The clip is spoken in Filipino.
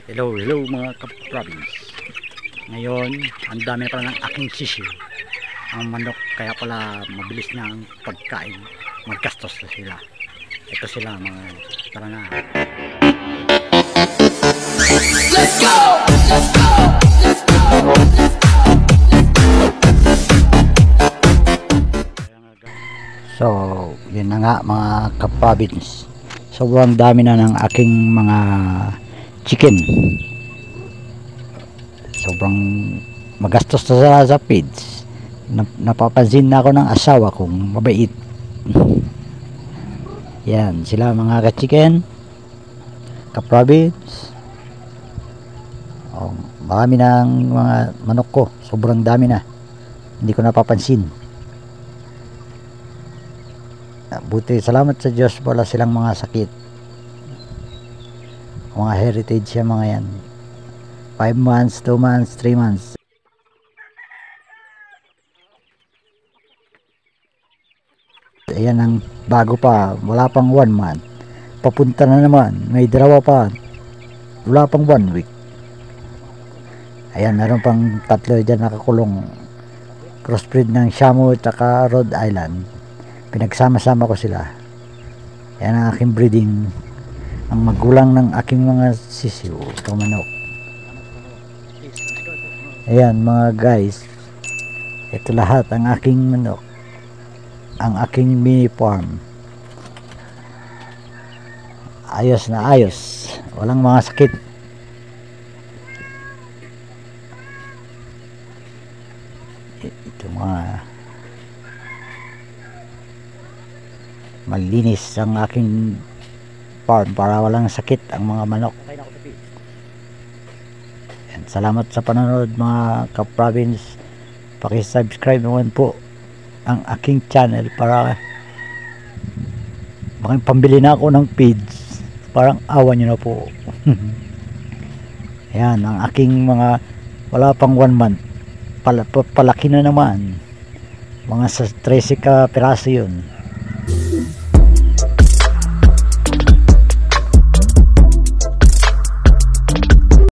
Hello mga ka-province. Ngayon, ang dami na pala ng aking sisiw. Ang manok, kaya pala mabilis na ang pagkain. Maggastos na sila. Ito sila mga, tara na. Let's go! Let's go! Let's go! So, yun na nga mga ka-province. Sobrang dami na ng aking mga chicken. Sobrang magastos na sa feeds. Napapansin na ako ng asawa kong mabait. Yan sila mga ka-chicken, ka-province. Marami ng mga manok ko. Sobrang dami na. Hindi ko napapansin. Buti salamat sa Diyos, wala silang mga sakit. Mga heritage yan mga yan. 5 months, 2 months, 3 months. Ayan ang bago pa, wala pang 1 month. Papunta na naman, may dalawa pa. Wala pang 1 week. Ayan, meron pang 3 dyan nakakulong. Crossbreed ng Shamu at Rhode Island. Pinagsama-sama ko sila. Ayan ang aking breeding. Ang magulang ng aking mga sisiw, itong manok. Ayan mga guys, ito lahat ang aking manok, ang aking mini farm. Ayos na ayos, walang mga sakit. Ito mga malinis ang aking farm para walang sakit ang mga manok. And salamat sa panonood mga ka-province. Paki-subscribe naman po ang aking channel para makipambili na ako ng feeds. Parang awa nyo na po. Ayan ang aking mga wala pang 1 month. Palaki na naman. Mga sa 13 ka piraso yun.